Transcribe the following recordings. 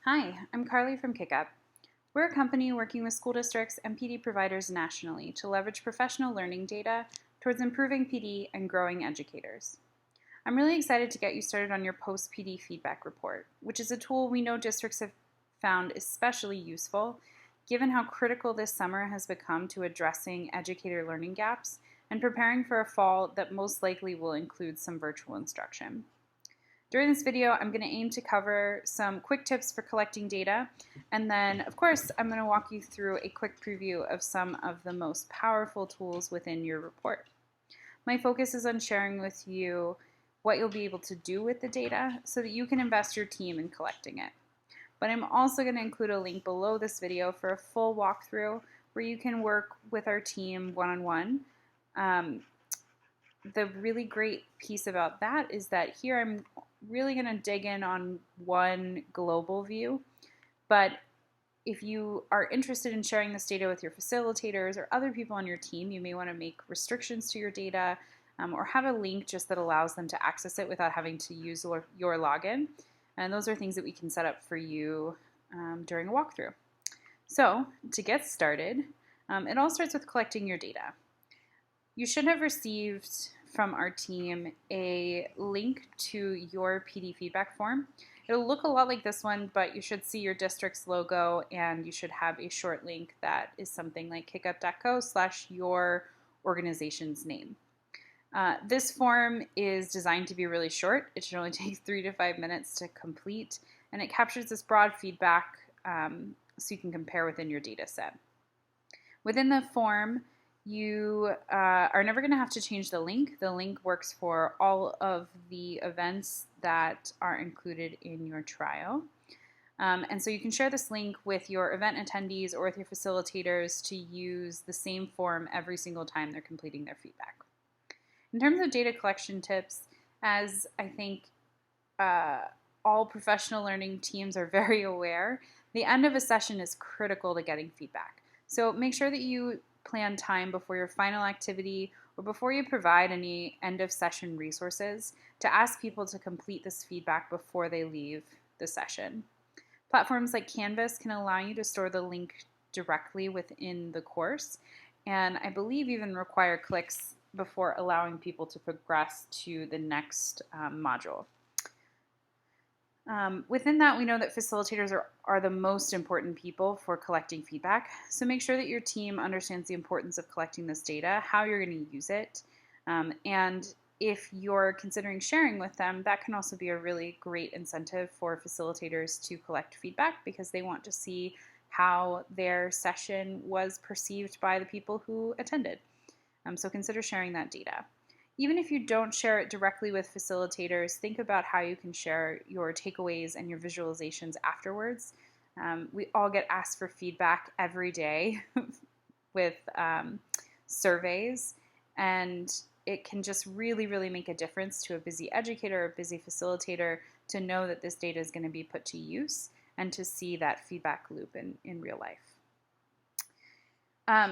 Hi, I'm Carlye from KickUp. We're a company working with school districts and PD providers nationally to leverage professional learning data towards improving PD and growing educators. I'm really excited to get you started on your post-PD feedback report, which is a tool we know districts have found especially useful given how critical this summer has become to addressing educator learning gaps and preparing for a fall that most likely will include some virtual instruction. During this video, I'm going to aim to cover some quick tips for collecting data, and then, of course, I'm going to walk you through a quick preview of some of the most powerful tools within your report. My focus is on sharing with you what you'll be able to do with the data so that you can invest your team in collecting it. But I'm also going to include a link below this video for a full walkthrough where you can work with our team one-on-one. The really great piece about that is that here I'm really going to dig in on one global view, but if you are interested in sharing this data with your facilitators or other people on your team, you may want to make restrictions to your data or have a link just that allows them to access it without having to use your login. And those are things that we can set up for you during a walkthrough. So to get started, it all starts with collecting your data. You should have received from our team a link to your PD feedback form. It'll look a lot like this one, but you should see your district's logo and you should have a short link that is something like kickup.co/your organization's name. This form is designed to be really short. It should only take 3 to 5 minutes to complete, and it captures this broad feedback so you can compare within your data set. Within the form, you are never going to have to change the link. The link works for all of the events that are included in your trial. And so you can share this link with your event attendees or with your facilitators to use the same form every single time they're completing their feedback. In terms of data collection tips, as I think all professional learning teams are very aware, the end of a session is critical to getting feedback. So make sure that you plan time before your final activity or before you provide any end of session resources to ask people to complete this feedback before they leave the session. Platforms like Canvas can allow you to store the link directly within the course, and I believe even require clicks before allowing people to progress to the next module. Within that, we know that facilitators are the most important people for collecting feedback. So make sure that your team understands the importance of collecting this data, how you're going to use it, and if you're considering sharing with them, that can also be a really great incentive for facilitators to collect feedback because they want to see how their session was perceived by the people who attended. So consider sharing that data. Even if you don't share it directly with facilitators, think about how you can share your takeaways and your visualizations afterwards. We all get asked for feedback every day with surveys, and it can just really, really make a difference to a busy educator or a busy facilitator to know that this data is going to be put to use and to see that feedback loop in real life.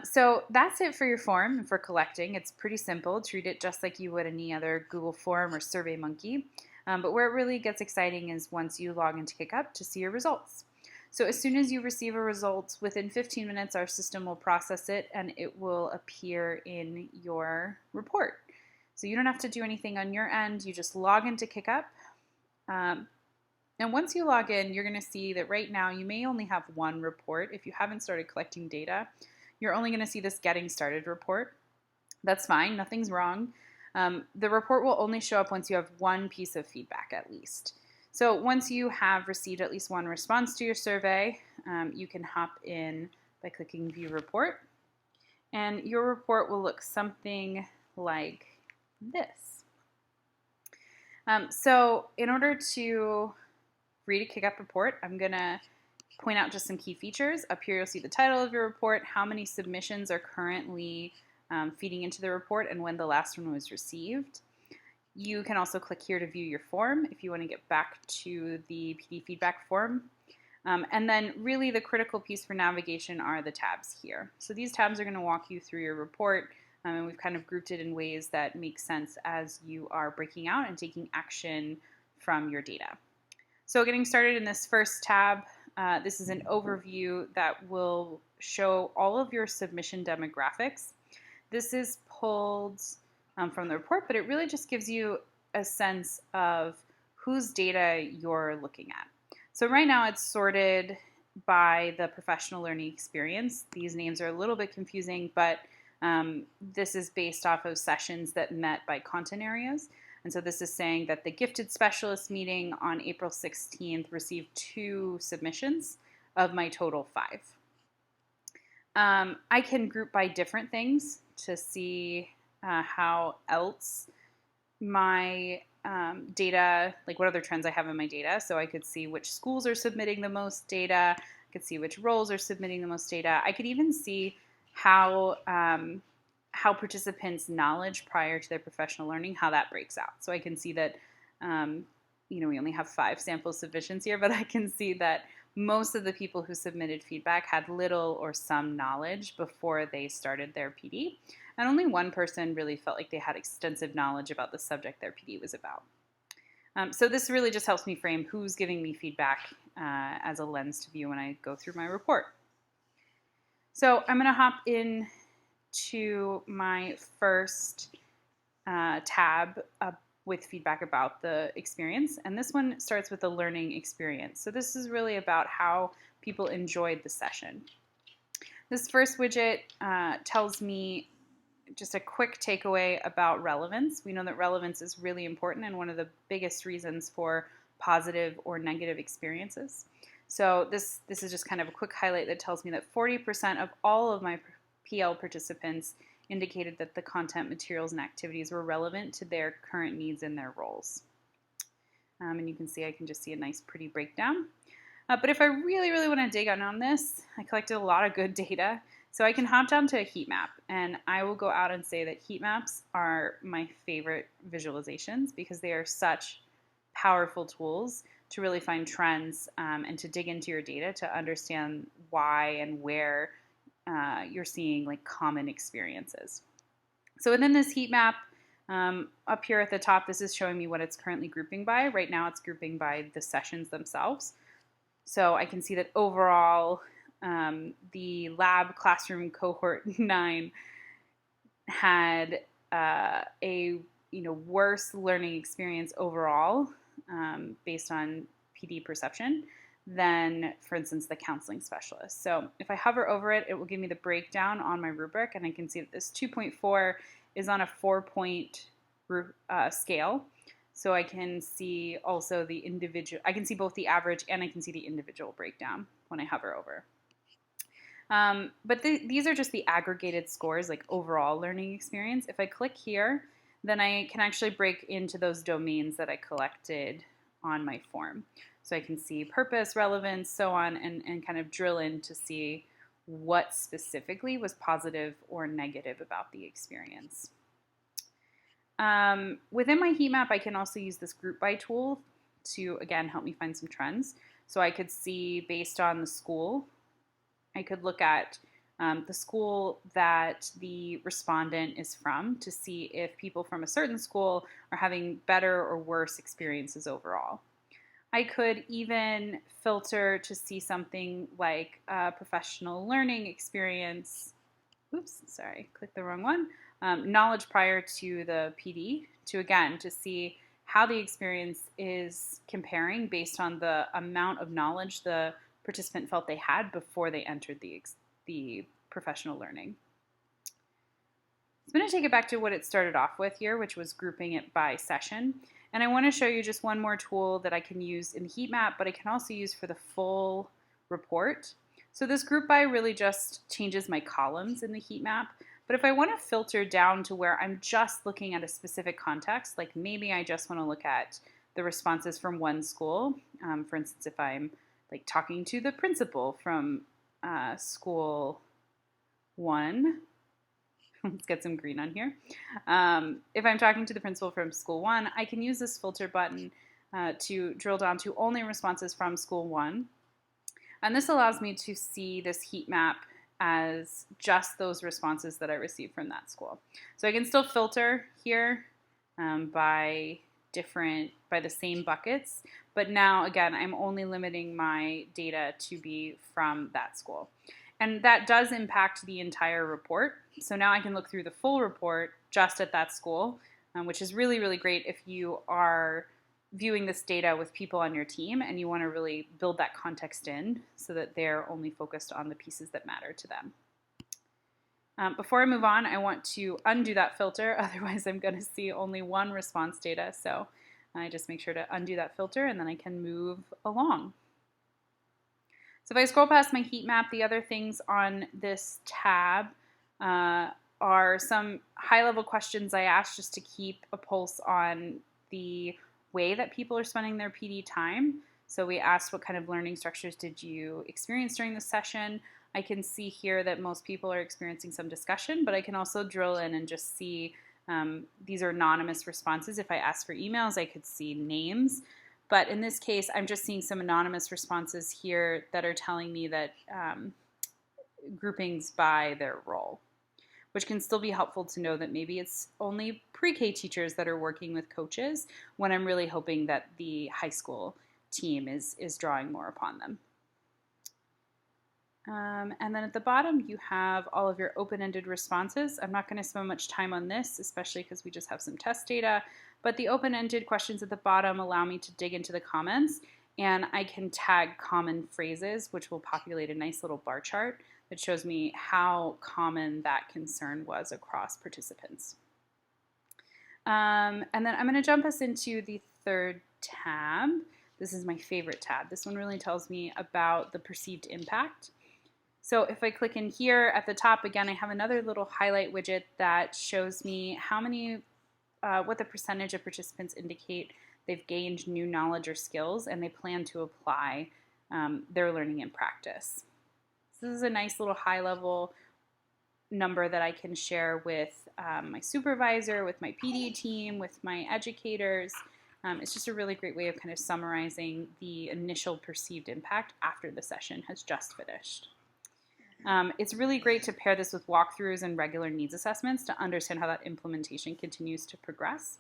So that's it for your form and for collecting. It's pretty simple. Treat it just like you would any other Google form or SurveyMonkey. But where it really gets exciting is once you log into KickUp to see your results. So as soon as you receive a result, within 15 minutes our system will process it and it will appear in your report. So you don't have to do anything on your end. You just log into KickUp. And once you log in, you're going to see that right now you may only have one report if you haven't started collecting data. You're only going to see this Getting Started report. That's fine, nothing's wrong. The report will only show up once you have one piece of feedback at least. So once you have received at least one response to your survey, you can hop in by clicking View Report. And your report will look something like this. So in order to read a KickUp report, I'm going to point out just some key features. Up here you'll see the title of your report, how many submissions are currently feeding into the report, and when the last one was received. You can also click here to view your form if you want to get back to the PD feedback form. And then really the critical piece for navigation are the tabs here. So these tabs are going to walk you through your report, and we've kind of grouped it in ways that make sense as you are breaking out and taking action from your data. So getting started in this first tab, this is an overview that will show all of your submission demographics. This is pulled from the report, but it really just gives you a sense of whose data you're looking at. So right now it's sorted by the professional learning experience. These names are a little bit confusing, but this is based off of sessions that met by content areas. And so this is saying that the gifted specialist meeting on April 16th received 2 submissions of my total 5. I can group by different things to see how else my data, like what other trends I have in my data. So I could see which schools are submitting the most data. I could see which roles are submitting the most data. I could even see how participants' knowledge prior to their professional learning, how that breaks out. So I can see that, we only have 5 sample submissions here, but I can see that most of the people who submitted feedback had little or some knowledge before they started their PD. And only one person really felt like they had extensive knowledge about the subject their PD was about. So this really just helps me frame who's giving me feedback as a lens to view when I go through my report. So I'm going to hop in to my first tab with feedback about the experience. And this one starts with the learning experience. So this is really about how people enjoyed the session. This first widget tells me just a quick takeaway about relevance. We know that relevance is really important and one of the biggest reasons for positive or negative experiences. So this is just kind of a quick highlight that tells me that 40% of all of my PL participants indicated that the content, materials, and activities were relevant to their current needs and their roles. And you can see, I can just see a nice pretty breakdown. But if I really, really want to dig in on this, I collected a lot of good data. So I can hop down to a heat map, and I will go out and say that heat maps are my favorite visualizations because they are such powerful tools to really find trends and to dig into your data to understand why and where you're seeing like common experiences. So within this heat map, up here at the top, this is showing me what it's currently grouping by. Right now it's grouping by the sessions themselves. So I can see that overall, the lab classroom cohort 9 had a worse learning experience overall based on PD perception than, for instance, the counseling specialist. So if I hover over it, it will give me the breakdown on my rubric, and I can see that this 2.4 is on a 4-point scale. So I can see also the individual, I can see both the average and I can see the individual breakdown when I hover over. But these are just the aggregated scores, like overall learning experience. If I click here, then I can actually break into those domains that I collected on my form. So I can see purpose, relevance, so on, and kind of drill in to see what specifically was positive or negative about the experience. Within my heat map, I can also use this group by tool to, again, help me find some trends. So I could see based on the school, I could look at the school that the respondent is from to see if people from a certain school are having better or worse experiences overall. I could even filter to see something like professional learning experience. Oops, sorry, clicked the wrong one. Knowledge prior to the PD to see how the experience is comparing based on the amount of knowledge the participant felt they had before they entered the professional learning. I'm going to take it back to what it started off with here, which was grouping it by session. And I want to show you just one more tool that I can use in the heat map, but I can also use for the full report. So this group by really just changes my columns in the heat map. But if I want to filter down to where I'm just looking at a specific context, like maybe I just want to look at the responses from one school, for instance, if I'm like talking to the principal from school 1, let's get some green on here. If I'm talking to the principal from school 1, I can use this filter button to drill down to only responses from school 1. And this allows me to see this heat map as just those responses that I received from that school. So I can still filter here by by the same buckets, but now again, I'm only limiting my data to be from that school. And that does impact the entire report. So now I can look through the full report just at that school, which is really, really great if you are viewing this data with people on your team and you want to really build that context in so that they're only focused on the pieces that matter to them. Before I move on, I want to undo that filter, otherwise I'm going to see only one response data. So I just make sure to undo that filter and then I can move along. So if I scroll past my heat map, the other things on this tab are some high-level questions I asked just to keep a pulse on the way that people are spending their PD time. So we asked, what kind of learning structures did you experience during the session? I can see here that most people are experiencing some discussion, but I can also drill in and just see these are anonymous responses. If I ask for emails, I could see names. But in this case, I'm just seeing some anonymous responses here that are telling me that groupings by their role, which can still be helpful to know that maybe it's only pre-K teachers that are working with coaches when I'm really hoping that the high school team is drawing more upon them. And then at the bottom, you have all of your open-ended responses. I'm not going to spend much time on this, especially because we just have some test data. But the open-ended questions at the bottom allow me to dig into the comments, and I can tag common phrases, which will populate a nice little bar chart that shows me how common that concern was across participants. And then I'm going to jump us into the third tab. This is my favorite tab. This one really tells me about the perceived impact. So if I click in here at the top, again, I have another little highlight widget that shows me how many what the percentage of participants indicate they've gained new knowledge or skills and they plan to apply their learning in practice. So this is a nice little high-level number that I can share with my supervisor, with my PD team, with my educators. It's just a really great way of kind of summarizing the initial perceived impact after the session has just finished. It's really great to pair this with walkthroughs and regular needs assessments to understand how that implementation continues to progress.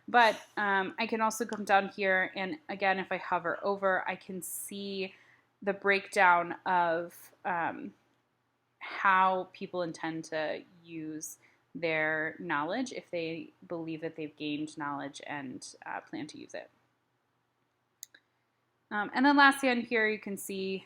But I can also come down here, and again, if I hover over, I can see the breakdown of how people intend to use their knowledge if they believe that they've gained knowledge and plan to use it. And then lastly on here, you can see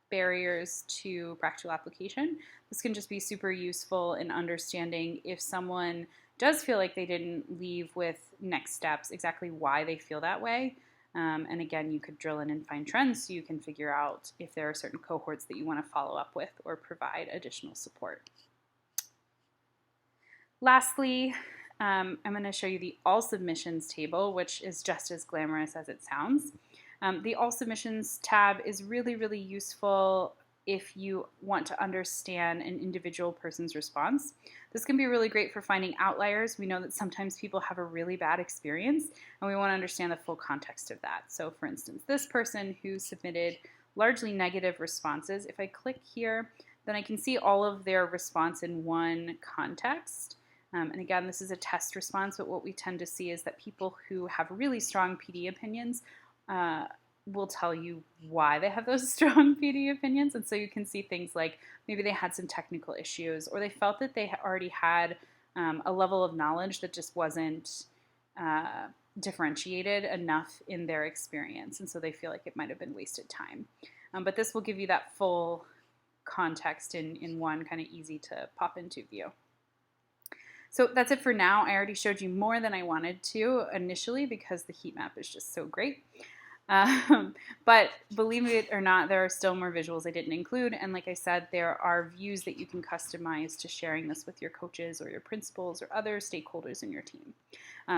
barriers to practical application. This can just be super useful in understanding if someone does feel like they didn't leave with next steps, exactly why they feel that way. And again, you could drill in and find trends so you can figure out if there are certain cohorts that you want to follow up with or provide additional support. Lastly, I'm going to show you the all submissions table, which is just as glamorous as it sounds. The All Submissions tab is really, really useful if you want to understand an individual person's response. This can be really great for finding outliers. We know that sometimes people have a really bad experience, and we want to understand the full context of that. So for instance, this person who submitted largely negative responses, if I click here, then I can see all of their response in one context. And again, this is a test response, but what we tend to see is that people who have really strong PD opinions will tell you why they have those strong PD opinions. And so you can see things like maybe they had some technical issues or they felt that they already had a level of knowledge that just wasn't differentiated enough in their experience. And so they feel like it might have been wasted time. But this will give you that full context in one kind of easy to pop into view. So that's it for now. I already showed you more than I wanted to initially because the heat map is just so great. But believe it or not, there are still more visuals I didn't include. And like I said, there are views that you can customize to sharing this with your coaches or your principals or other stakeholders in your team.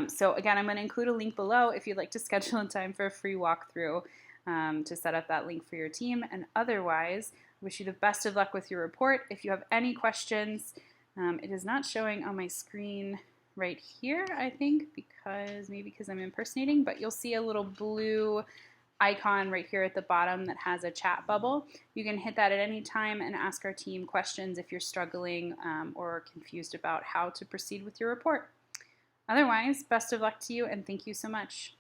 So again, I'm going to include a link below if you'd like to schedule a time for a free walkthrough to set up that link for your team. And otherwise, wish you the best of luck with your report. If you have any questions, it is not showing on my screen right here, I think, because I'm impersonating, but you'll see a little blue icon right here at the bottom that has a chat bubble. You can hit that at any time and ask our team questions if you're struggling or confused about how to proceed with your report. Otherwise, best of luck to you and thank you so much.